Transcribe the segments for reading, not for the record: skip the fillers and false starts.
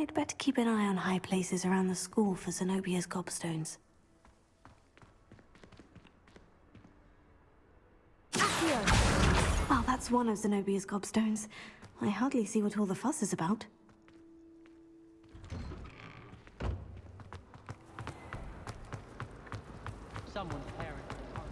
I'd better keep an eye on high places around the school for Zenobia's gobstones. Well, that's one of Zenobia's gobstones. I hardly see what all the fuss is about. Someone's parents are like...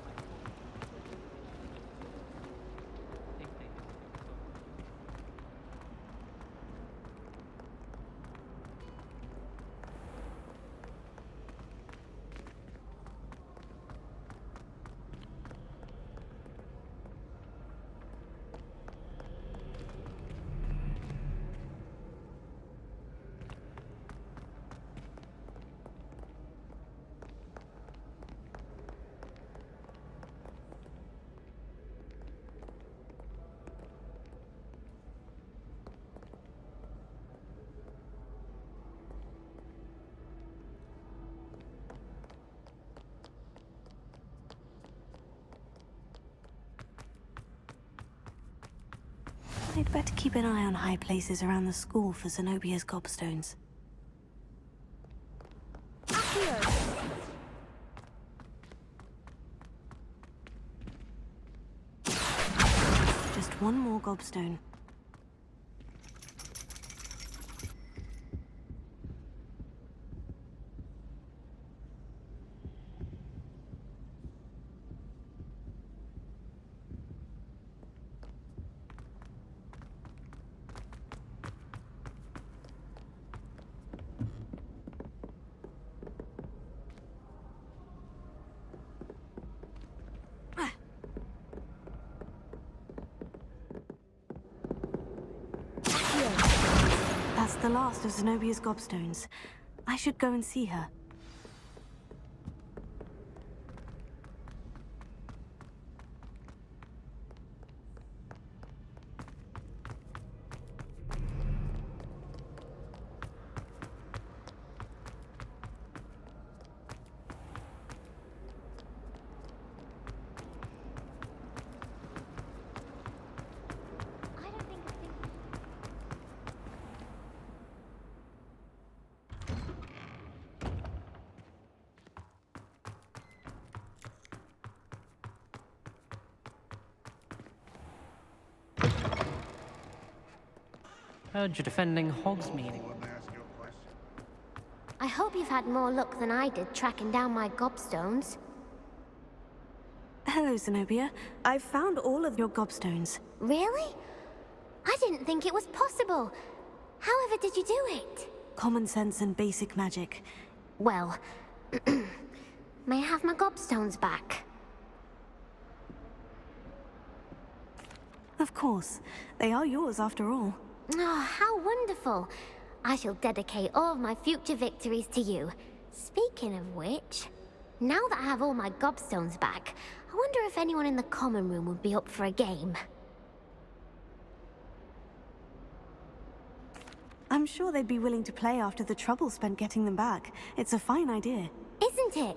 I'd better keep an eye on high places around the school for Zenobia's gobstones. Just one more gobstone. That's the last of Zenobia's gobstones. I should go and see her. Heard you're defending Hogsmeade. I hope you've had more luck than I did tracking down my gobstones. Hello, Zenobia. I've found all of your gobstones. Really? I didn't think it was possible. However did you do it? Common sense and basic magic. Well, may I have my gobstones back? Of course. They are yours after all. Oh, how wonderful. I shall dedicate all of my future victories to you. Speaking of which, now that I have all my gobstones back, I wonder if anyone in the common room would be up for a game. I'm sure they'd be willing to play after the trouble spent getting them back. It's a fine idea. Isn't it?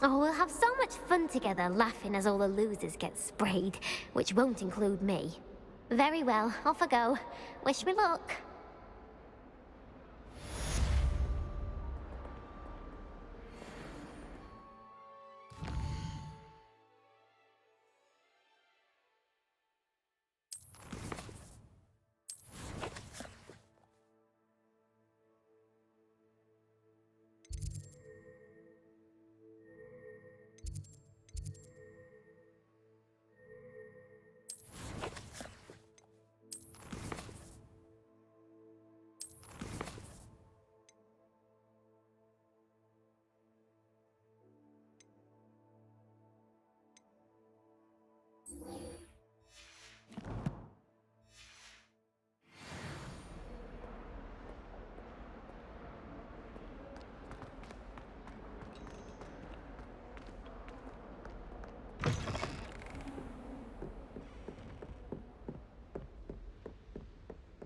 Oh, we'll have so much fun together laughing as all the losers get sprayed, which won't include me. Very well, off I go. Wish me luck.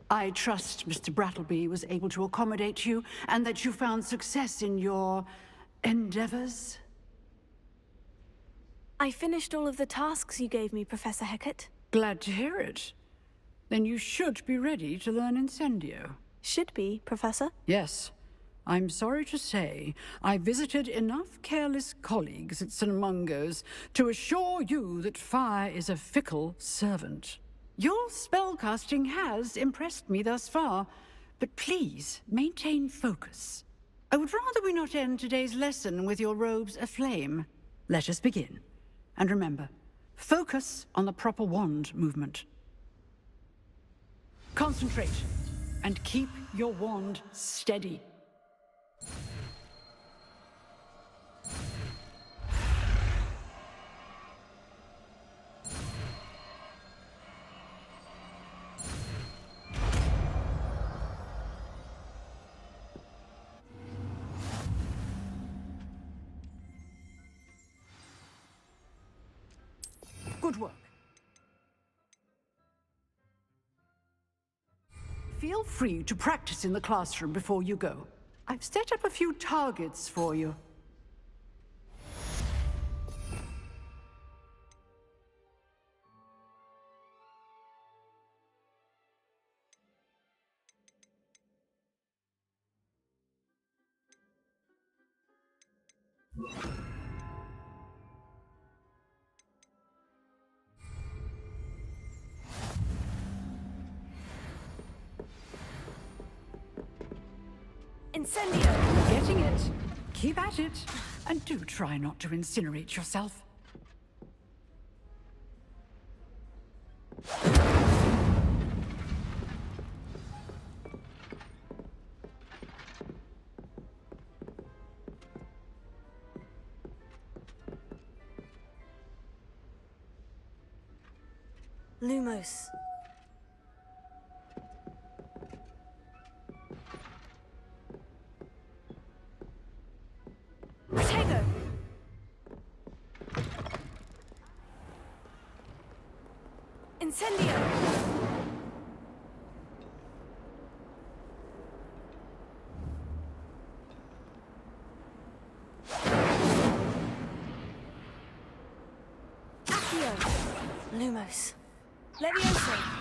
I trust Mr. Brattleby was able to accommodate you, and that you found success in your endeavors? I finished all of the tasks you gave me, Professor Hecat. Glad to hear it. Then you should be ready to learn Incendio. Should be, Professor. Yes. I'm sorry to say, I visited enough careless colleagues at St. Mungo's to assure you that fire is a fickle servant. Your spellcasting has impressed me thus far, but please maintain focus. I would rather we not end today's lesson with your robes aflame. Let us begin. And remember, focus on the proper wand movement. Concentrate, and keep your wand steady. Good work. Feel free to practice in the classroom before you go. I've set up a few targets for you. Incendio! Getting it. Keep at it. And do try not to incinerate yourself. Lumos. Protego! Incendio! Accio! Lumos. Levioso!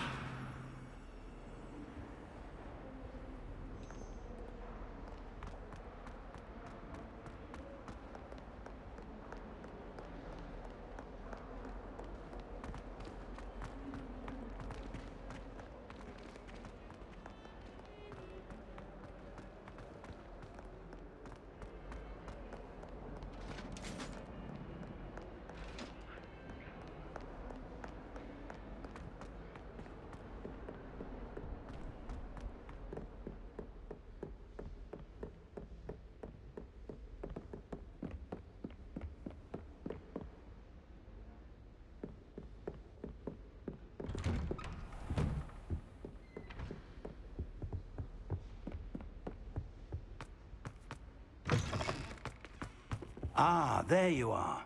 Ah, there you are.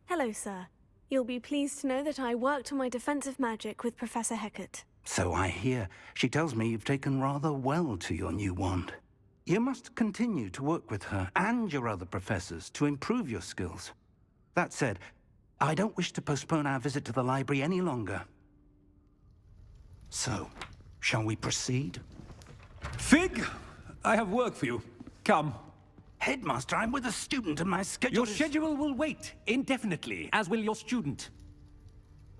Hello, sir. You'll be pleased to know that I worked on my defensive magic with Professor Hecat. So I hear. She tells me you've taken rather well to your new wand. You must continue to work with her and your other professors to improve your skills. That said, I don't wish to postpone our visit to the library any longer. So, shall we proceed? Fig, I have work for you. Come. Headmaster, I'm with a student and my schedule Your is... schedule will wait indefinitely, as will your student.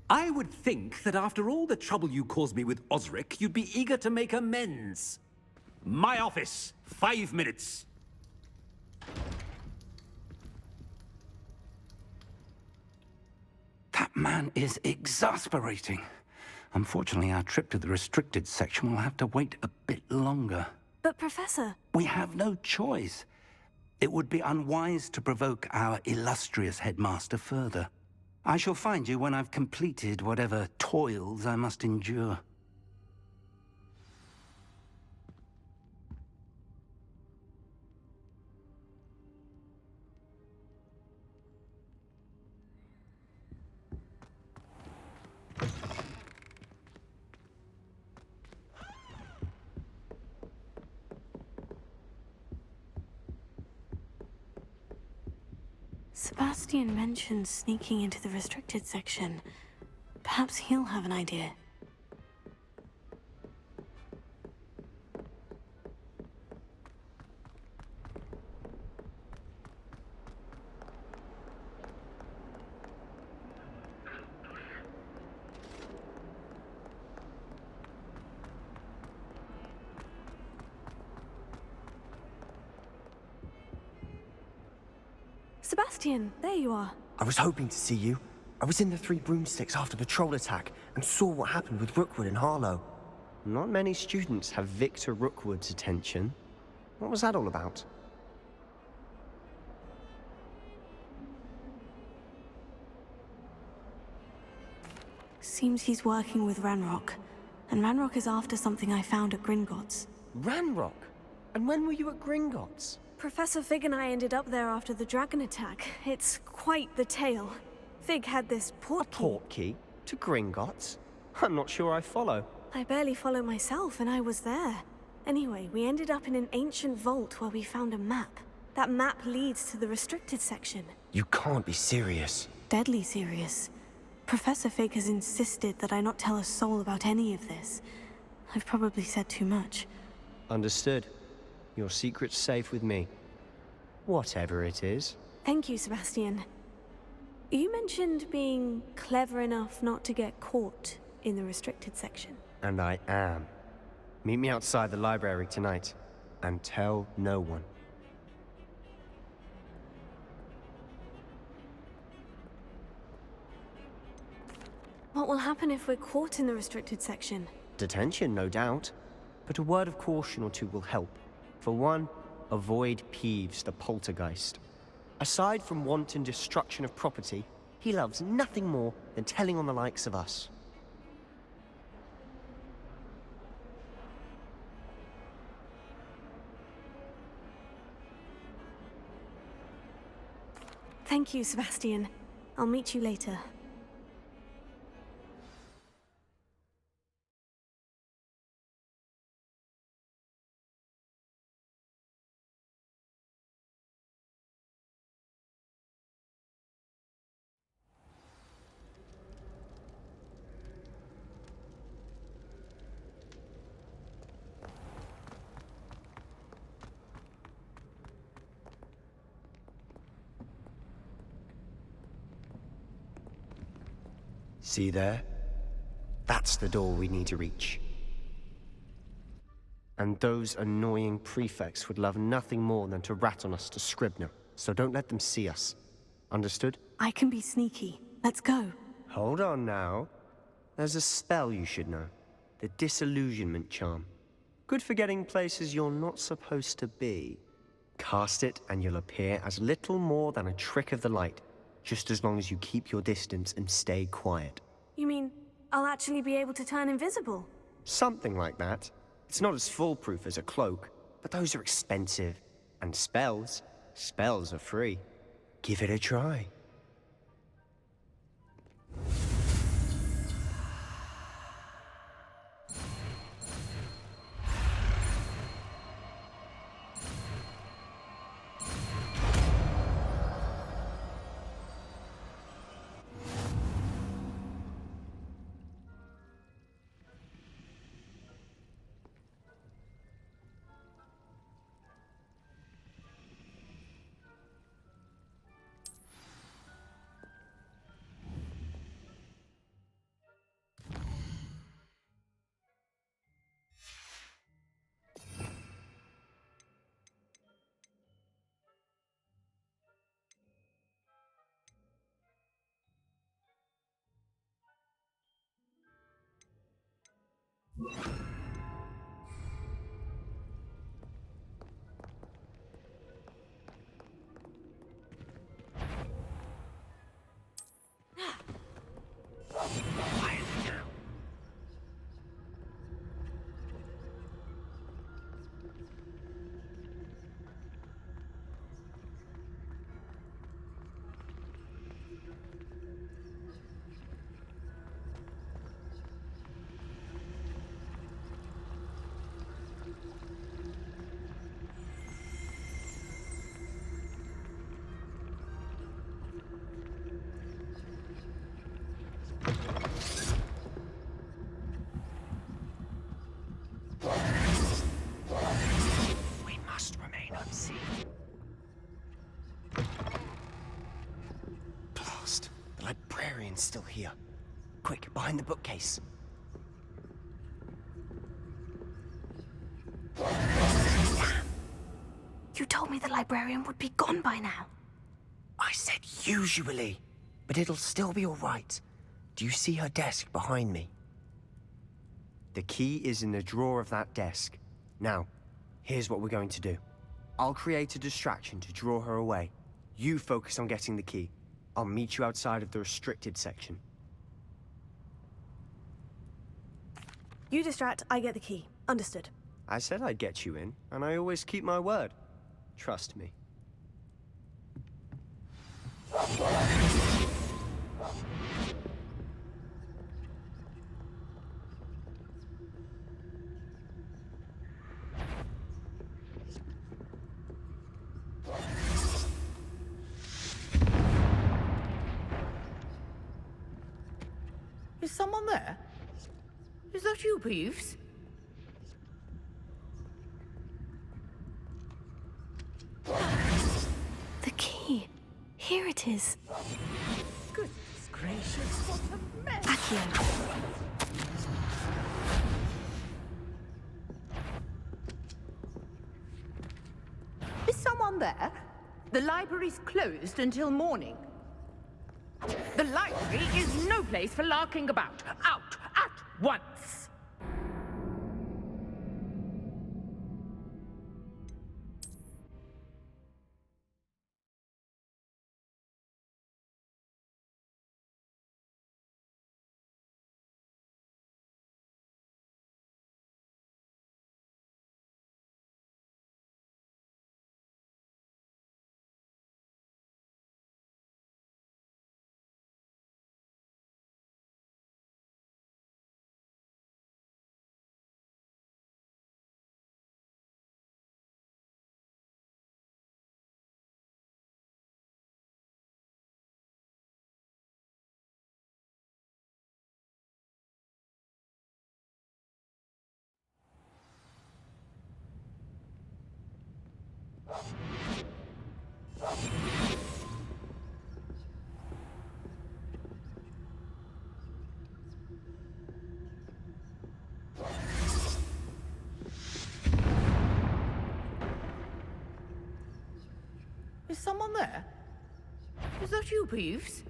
I would think that after all the trouble you caused me with Osric, you'd be eager to make amends. My office, 5 minutes. That man is exasperating. Unfortunately, our trip to the restricted section will have to wait a bit longer. But, Professor... We have no choice. It would be unwise to provoke our illustrious headmaster further. I shall find you when I've completed whatever toils I must endure. Sebastian mentioned sneaking into the restricted section. Perhaps he'll have an idea. Sebastian, there you are. I was hoping to see you. I was in the Three Broomsticks after the troll attack and saw what happened with Rookwood and Harlow. Not many students have Victor Rookwood's attention. What was that all about? Seems he's working with Ranrock. And Ranrock is after something I found at Gringotts. Ranrock? And when were you at Gringotts? Professor Fig and I ended up there after the dragon attack. It's quite the tale. Fig had this portkey. Portkey? To Gringotts? I'm not sure I follow. I barely follow myself, and I was there. Anyway, we ended up in an ancient vault where we found a map. That map leads to the restricted section. You can't be serious. Deadly serious. Professor Fig has insisted that I not tell a soul about any of this. I've probably said too much. Understood. Your secret's safe with me. Whatever it is. Thank you, Sebastian. You mentioned being clever enough not to get caught in the restricted section. And I am. Meet me outside the library tonight, and tell no one. What will happen if we're caught in the restricted section? Detention, no doubt. But a word of caution or two will help. For one, avoid Peeves, the poltergeist. Aside from wanton destruction of property, he loves nothing more than telling on the likes of us. Thank you, Sebastian. I'll meet you later. See there? That's the door we need to reach. And those annoying prefects would love nothing more than to rat on us to Scribner, so don't let them see us. Understood? I can be sneaky. Let's go. Hold on now. There's a spell you should know. The Disillusionment Charm. Good for getting places you're not supposed to be. Cast it and you'll appear as little more than a trick of the light, just as long as you keep your distance and stay quiet. You mean I'll actually be able to turn invisible? Something like that. It's not as foolproof as a cloak, but those are expensive. And spells are free. Give it a try. We must remain unseen. Blast! The librarian's still here. Quick, behind the bookcase. You told me the librarian would be gone by now. I said usually, but it'll still be all right. Do you see her desk behind me? The key is in the drawer of that desk. Now, here's what we're going to do. I'll create a distraction to draw her away. You focus on getting the key. I'll meet you outside of the restricted section. You distract, I get the key. Understood. I said I'd get you in, and I always keep my word. Trust me. Is someone there? Is that you, Peeves? The key. Here it is. Goodness gracious, what a mess! Accio. Is someone there? The library's closed until morning. The library is no place for larking about. Out at once! Is someone there? Is that you, Peeves?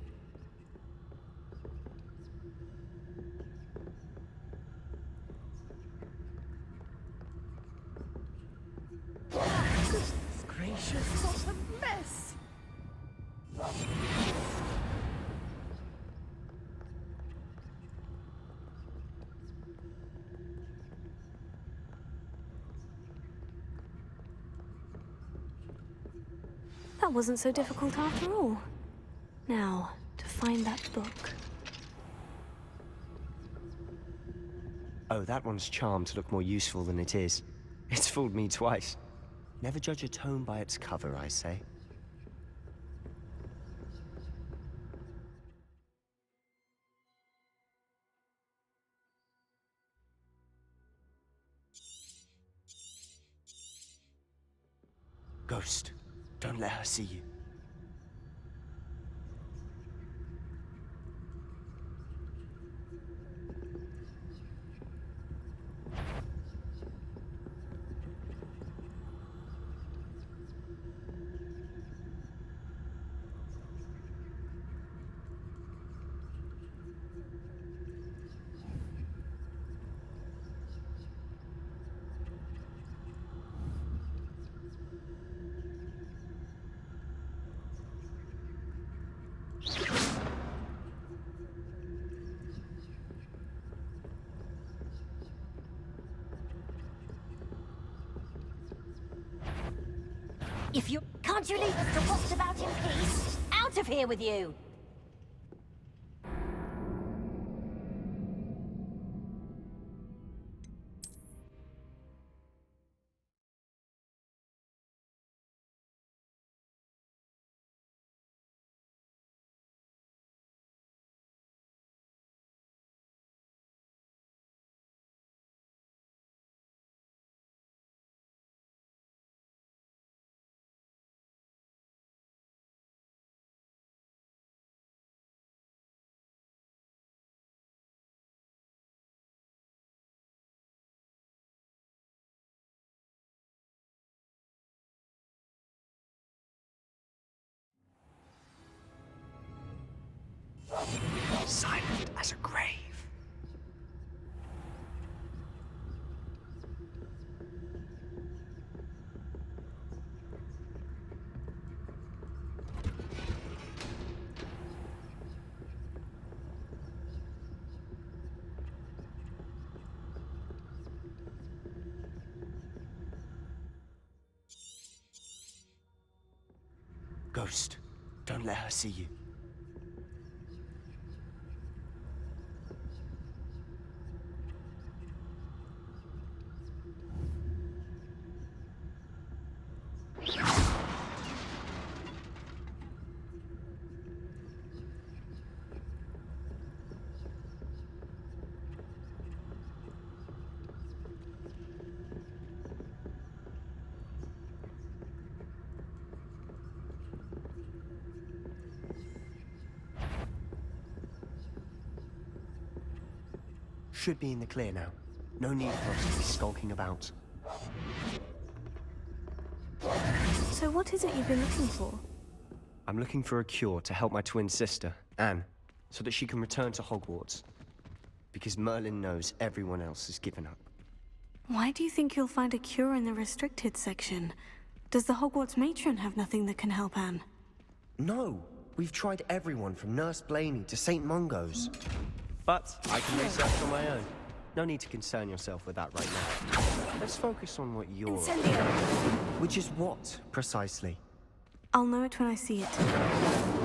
Goodness gracious, what a mess! That wasn't so difficult after all. Now, to find that book. Oh, that one's charmed to look more useful than it is. It's fooled me twice. Never judge a tome by its cover, I say. Ghost, don't let her see you. If you... Can't you leave us to waft about in peace? Out of here with you! as a grave. Ghost, don't let her see you. Should be in the clear now. No need for us to be skulking about. So what is it you've been looking for? I'm looking for a cure to help my twin sister, Anne, so that she can return to Hogwarts. Because Merlin knows everyone else has given up. Why do you think you'll find a cure in the restricted section? Does the Hogwarts matron have nothing that can help Anne? No! We've tried everyone from Nurse Blaney to St. Mungo's. But I can research on my own. No need to concern yourself with that right now. Let's focus on what you're... Incendio! Which is what, precisely? I'll know it when I see it.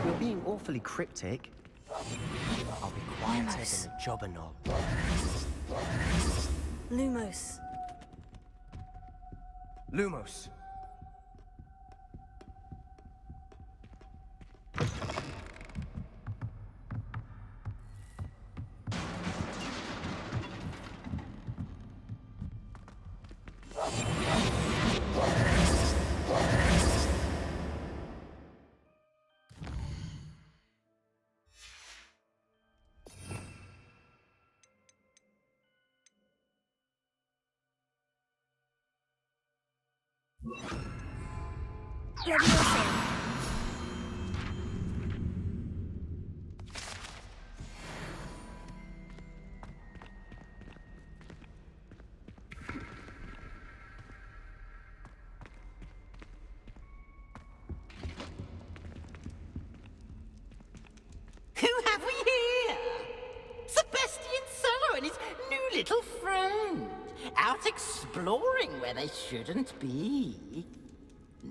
You're being awfully cryptic. I'll be quieter than a jobber knob. Lumos. Lumos. Leviosa. Who have we here? Sebastian Sallow and his new little friend. Out exploring where they shouldn't be.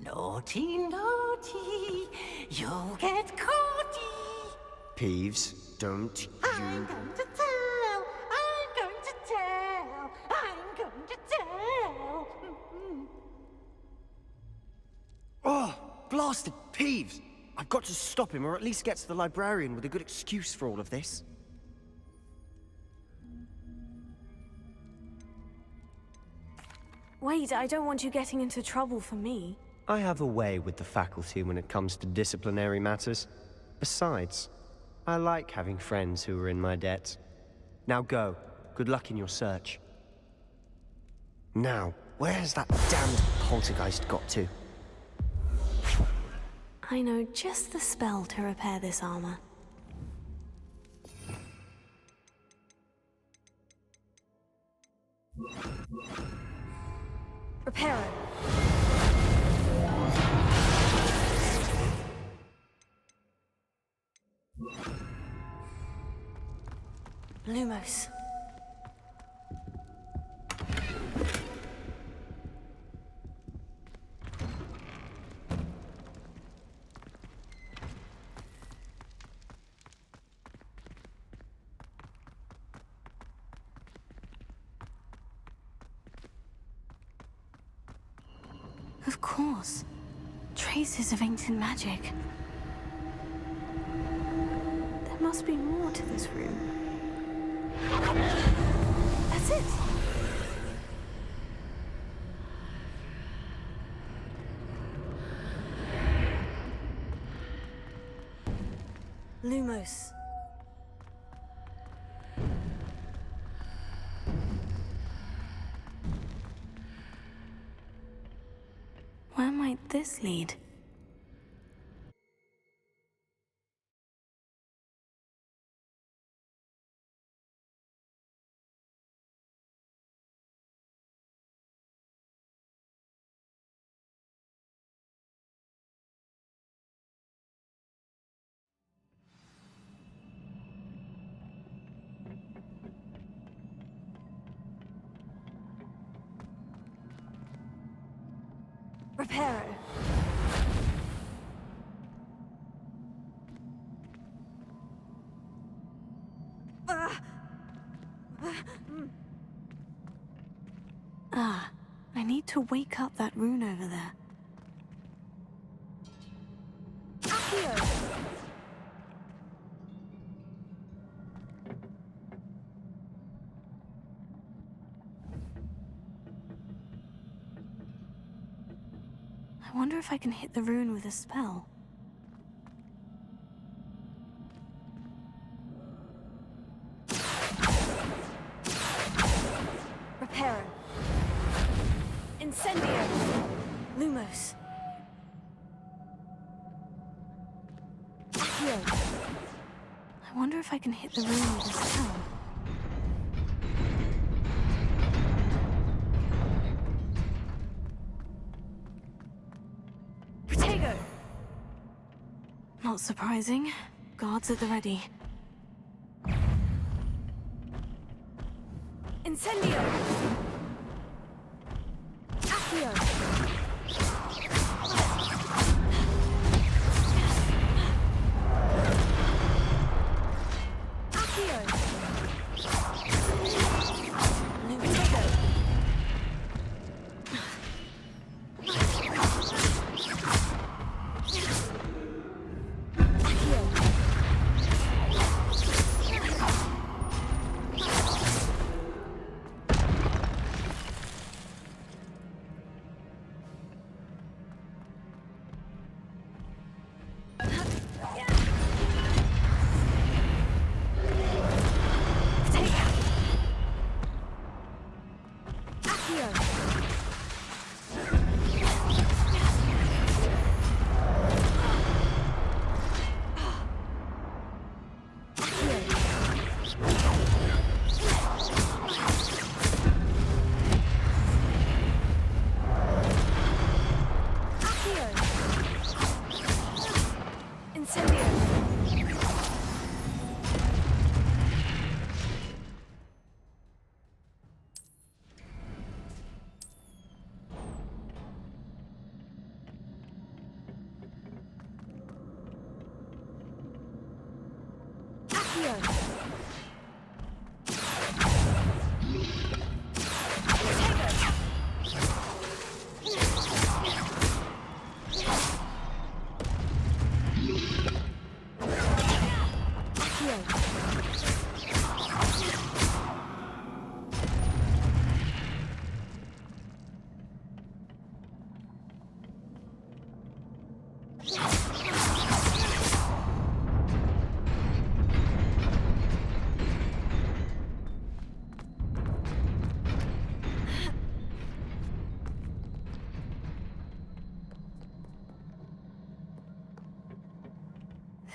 Naughty, naughty. You'll get caughty. Peeves, don't I'm you... going to tell. I'm going to tell. I'm going to tell. Oh, blasted Peeves! I've got to stop him, or at least get to the librarian with a good excuse for all of this. Wait, I don't want you getting into trouble for me. I have a way with the faculty when it comes to disciplinary matters. Besides, I like having friends who are in my debt. Now go. Good luck in your search. Now, where has that damned poltergeist got to? I know just the spell to repair this armor. Repair it. Lumos. Of course. Traces of ancient magic. There must be more to this room. That's it! Lumos. Where might this lead? Reparo. I need to wake up that rune over there. Accio! I wonder if I can hit the rune with a spell. Reparo. Incendio! Lumos. Accio. I wonder if I can hit the rune with a spell. Protego! Not surprising. Guards at the ready. Incendio! Accio!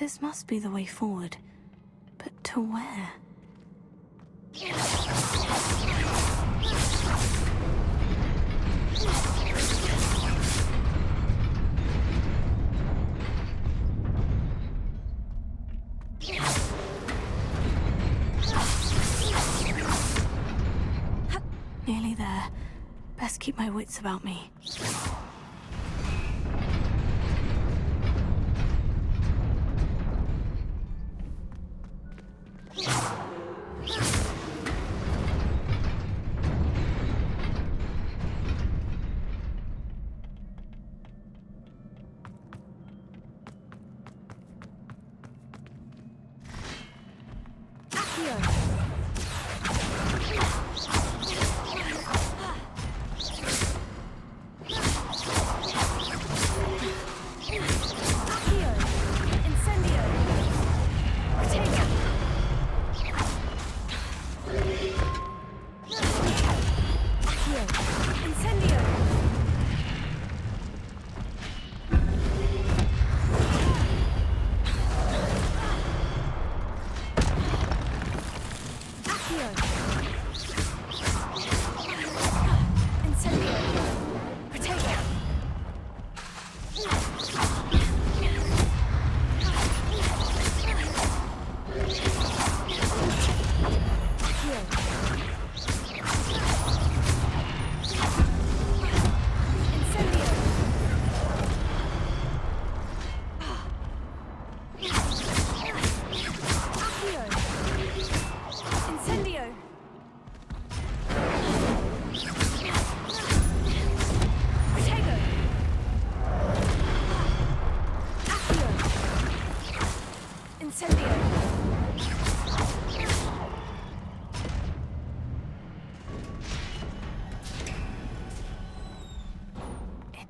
This must be the way forward. But to where? Nearly there. Best keep my wits about me.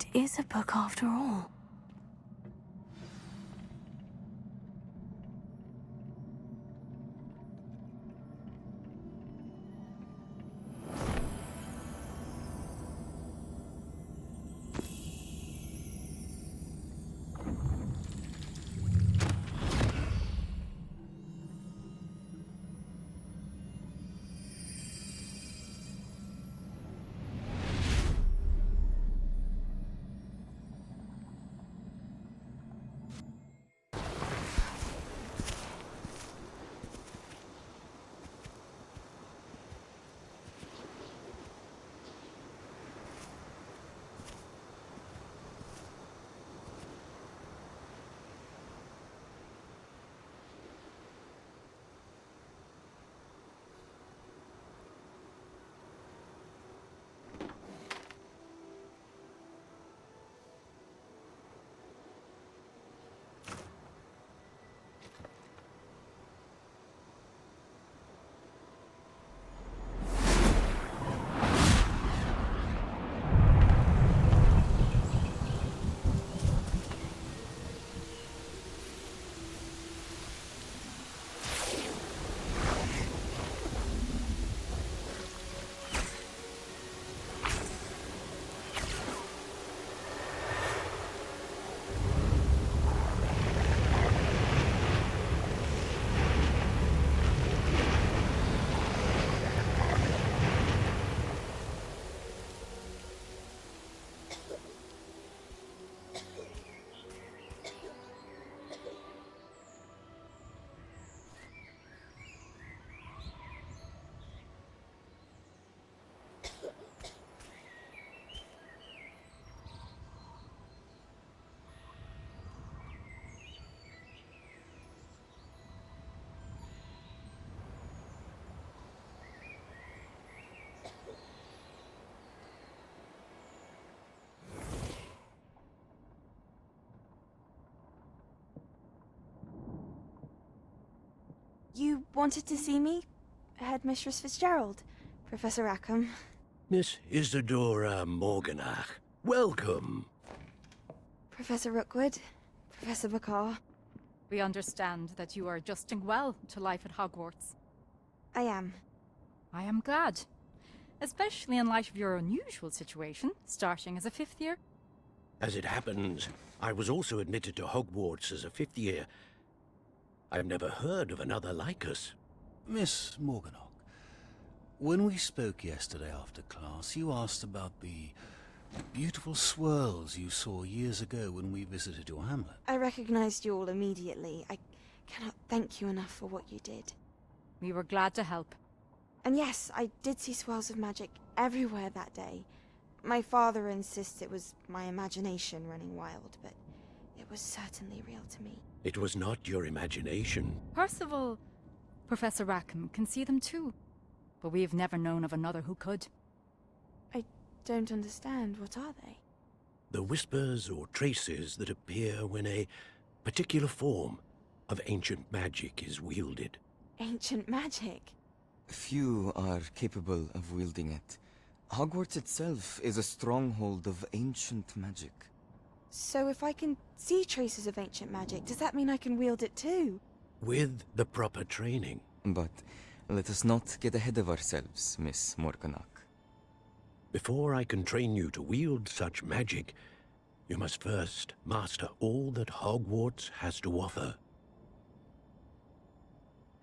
it is a book after all. You wanted to see me? Headmistress Fitzgerald, Professor Rackham. Miss Isadora Morganach, welcome. Professor Rookwood, Professor Bakar. We understand that you are adjusting well to life at Hogwarts. I am. I am glad. Especially in light of your unusual situation, starting as a fifth year. As it happens, I was also admitted to Hogwarts as a fifth year. I've never heard of another like us. Miss Morganach, when we spoke yesterday after class, you asked about the beautiful swirls you saw years ago when we visited your hamlet. I recognized you all immediately. I cannot thank you enough for what you did. We were glad to help. And yes, I did see swirls of magic everywhere that day. My father insists it was my imagination running wild, but it was certainly real to me. It was not your imagination. Percival, Professor Rackham can see them too. But we have never known of another who could. I don't understand. What are they? The whispers or traces that appear when a particular form of ancient magic is wielded. Ancient magic? Few are capable of wielding it. Hogwarts itself is a stronghold of ancient magic. So if I can see traces of ancient magic, does that mean I can wield it too? With the proper training. But let us not get ahead of ourselves, Miss Morganach. Before I can train you to wield such magic, you must first master all that Hogwarts has to offer.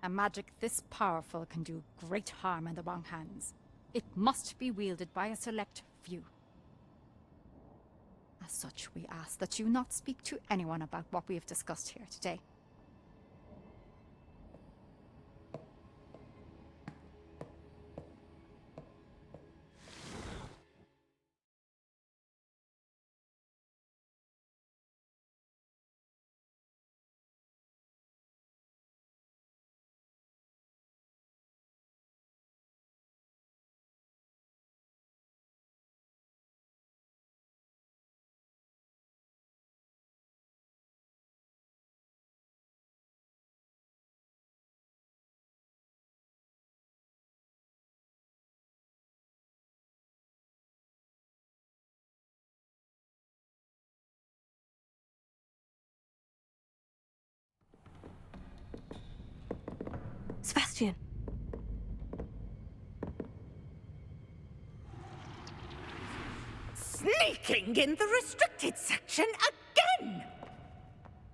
A magic this powerful can do great harm in the wrong hands. It must be wielded by a select few. As such, we ask that you not speak to anyone about what we have discussed here today. Sebastian. Sneaking in the restricted section again!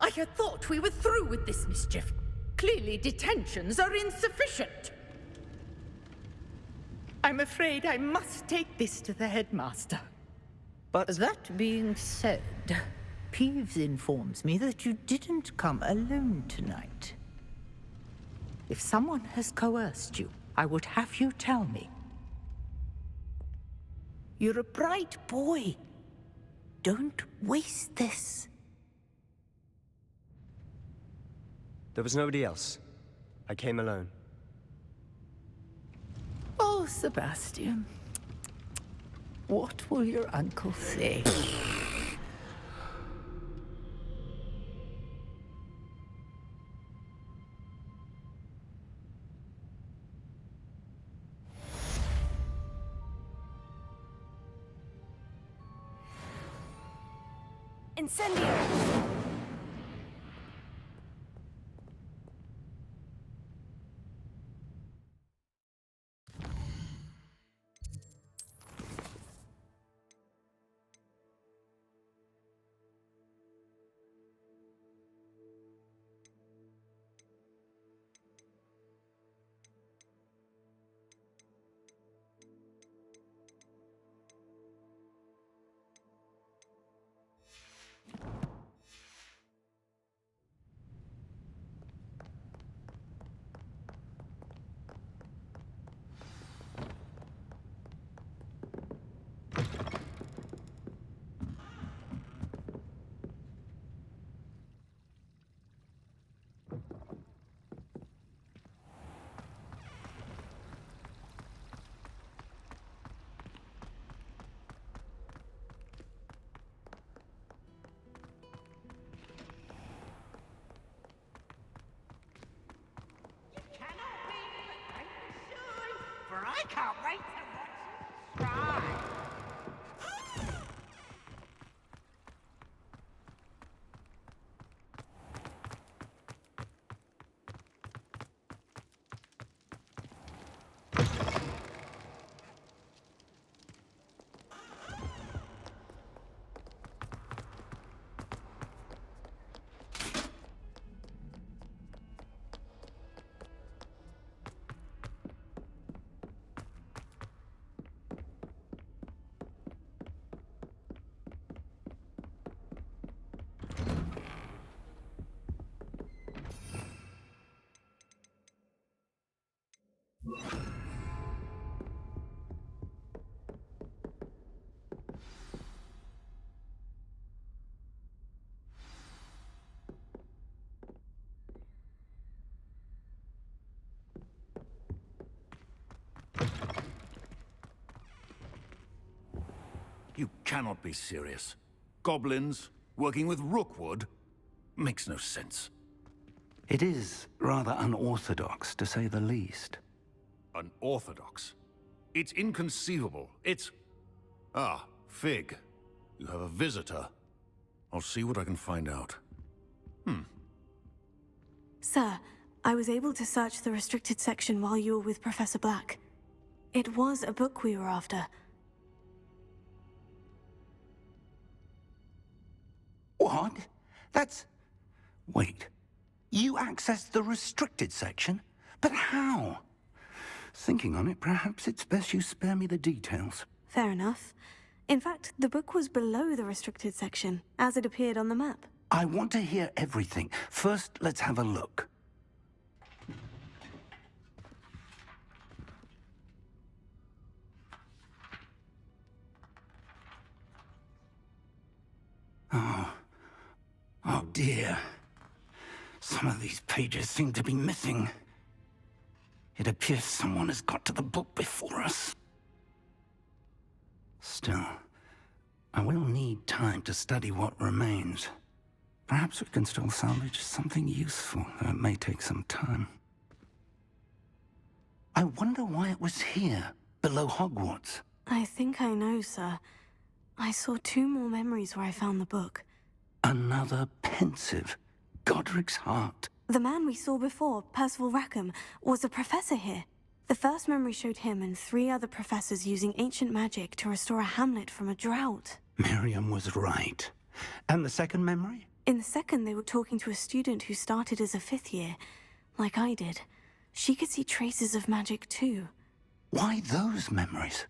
I had thought we were through with this mischief. Clearly detentions are insufficient. I'm afraid I must take this to the headmaster. But that being said, Peeves informs me that you didn't come alone tonight. If someone has coerced you, I would have you tell me. You're a bright boy. Don't waste this. There was nobody else. I came alone. Oh, Sebastian. What will your uncle say? Incendio! For I can't wait to watch you try. You cannot be serious. Goblins working with Rookwood makes no sense. It is rather unorthodox, to say the least. Unorthodox? It's inconceivable. It's... Ah, Fig. You have a visitor. I'll see what I can find out. Sir, I was able to search the restricted section while you were with Professor Black. It was a book we were after. What? That's... Wait. You accessed the restricted section? But how? Thinking on it, perhaps it's best you spare me the details. Fair enough. In fact, the book was below the restricted section, as it appeared on the map. I want to hear everything. First, let's have a look. Oh dear. Some of these pages seem to be missing. It appears someone has got to the book before us. Still, I will need time to study what remains. Perhaps we can still salvage something useful, though it may take some time. I wonder why it was here, below Hogwarts. I think I know, sir. I saw 2 more memories where I found the book. Another pensive. Godric's heart. The man we saw before, Percival Rackham, was a professor here. The first memory showed him and 3 other professors using ancient magic to restore a hamlet from a drought. Miriam was right. And the second memory? In the second, they were talking to a student who started as a 5th year, like I did. She could see traces of magic too. Why those memories?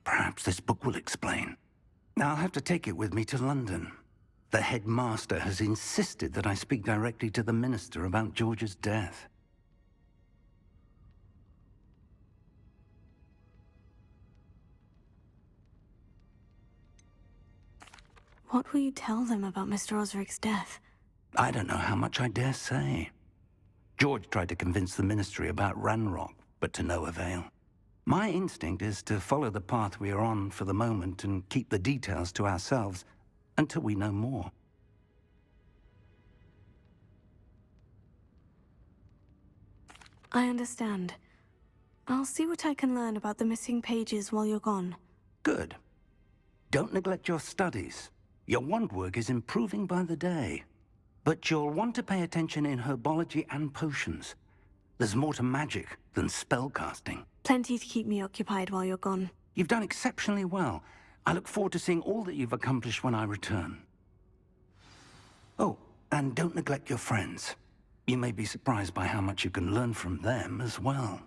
Perhaps this book will explain. I'll have to take it with me to London. The headmaster has insisted that I speak directly to the minister about George's death. What will you tell them about Mr. Osric's death? I don't know how much I dare say. George tried to convince the ministry about Ranrock, but to no avail. My instinct is to follow the path we are on for the moment and keep the details to ourselves until we know more. I understand. I'll see what I can learn about the missing pages while you're gone. Good. Don't neglect your studies. Your wand work is improving by the day. But you'll want to pay attention in herbology and potions. There's more to magic than spellcasting. Plenty to keep me occupied while you're gone. You've done exceptionally well. I look forward to seeing all that you've accomplished when I return. Oh, and don't neglect your friends. You may be surprised by how much you can learn from them as well.